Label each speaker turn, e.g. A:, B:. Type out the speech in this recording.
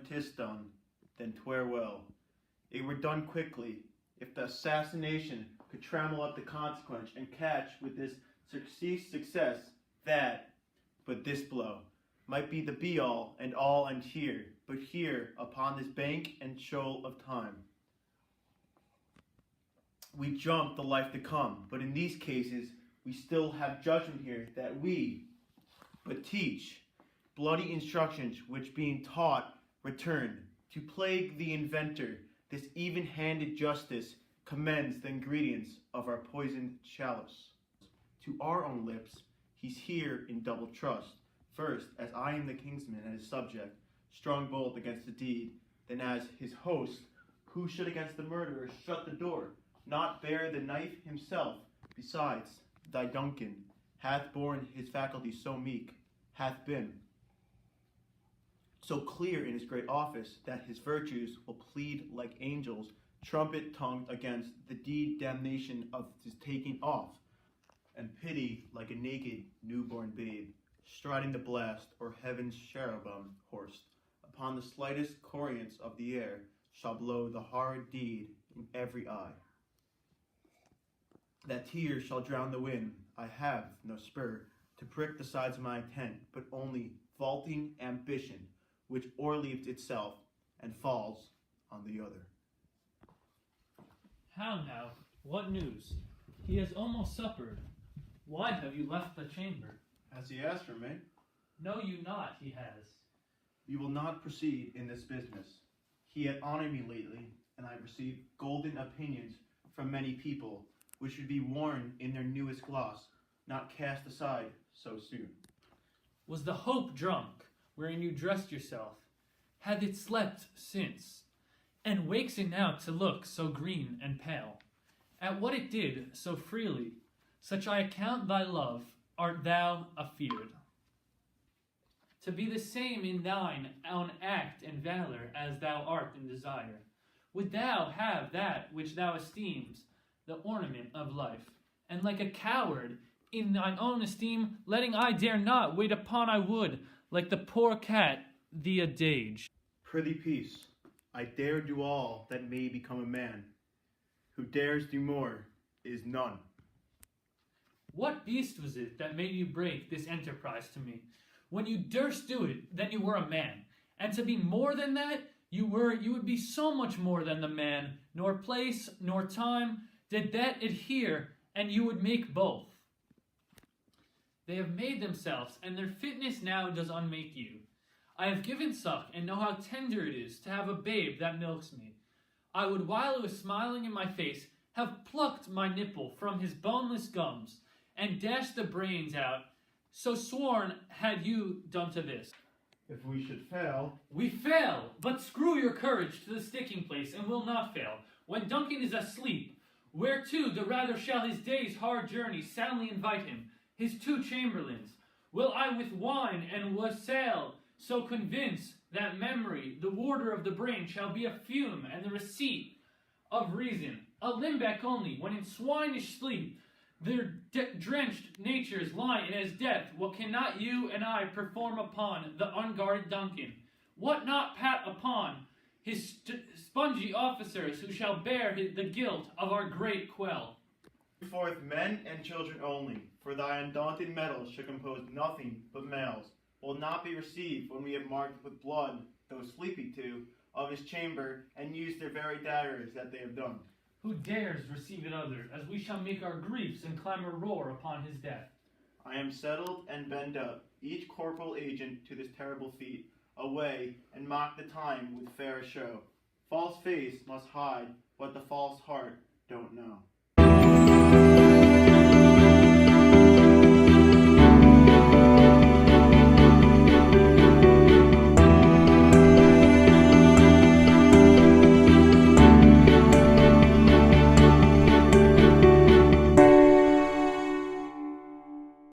A: 'tis done, then 'twere well. It were done quickly, if the assassination could trammel up the consequence and catch with this success that, but this blow, might be the be-all and all and here, but here, upon this bank and shoal of time. We jump the life to come, but in these cases, we still have judgment here that we but teach bloody instructions which being taught return to plague the inventor. This even-handed justice commends the ingredients of our poisoned chalice. To our own lips, he's here in double trust. First, as I am the kingsman and his subject, strong bold against the deed, then as his host, who should against the murderer shut the door, not bear the knife himself. Besides, thy Duncan hath borne his faculty so meek, hath been so clear in his great office, that his virtues will plead like angels, trumpet-tongued against the deed damnation of his taking off, and pity like a naked newborn babe, striding the blast or heaven's cherubim horsed, upon the slightest coriance of the air, shall blow the horrid deed in every eye. That tears shall drown the wind. I have no spur to prick the sides of my tent, but only vaulting ambition, which o'erleaps itself and falls on the other.
B: How now? What news? He has almost suppered. Why have you left the chamber?
A: Has he asked for me?
B: Know you not he has.
A: We will not proceed in this business. He had honored me lately, and I received golden opinions from many people, which should be worn in their newest gloss, not cast aside so soon.
B: Was the hope drunk, wherein you dressed yourself? Hath it slept since? And wakes it now to look so green and pale? At what it did so freely, such I account thy love, art thou afeard. To be the same in thine own act and valor as thou art in desire. Would thou have that which thou esteems the ornament of life, and like a coward in thine own esteem, letting I dare not wait upon I would, like the poor cat thee adage.
A: Prithee peace, I dare do all that may become a man. Who dares do more is none.
B: What beast was it that made you break this enterprise to me? When you durst do it, then you were a man. And to be more than that, you would be so much more than the man, nor place, nor time, did that adhere, and you would make both. They have made themselves, and their fitness now does unmake you. I have given suck, and know how tender it is to have a babe that milks me. I would, while it was smiling in my face, have plucked my nipple from his boneless gums, and dashed the brains out, so sworn had you done to this.
A: If we should fail...
B: We fail, but screw your courage to the sticking place, and will not fail. When Duncan is asleep, whereto the rather shall his day's hard journey soundly invite him, his two chamberlains, will I with wine and wassail so convince that memory, the warder of the brain, shall be a fume and the receipt of reason, a limbeck only, when in swinish sleep their drenched natures lie in as death. What cannot you and I perform upon the unguarded Duncan? What not pat upon his spongy officers who shall bear the guilt of our great quell?
A: Forth men and children only, for thy undaunted mettle shall compose nothing but males, will not be received when we have marked with blood, though sleepy too, of his chamber, and used their very daggers that they have done.
B: Who dares receive it other, as we shall make our griefs and climb a roar upon his death?
A: I am settled and bend up, each corporal agent to this terrible feat, away, and mock the time with fair show. False face must hide what the false heart don't know.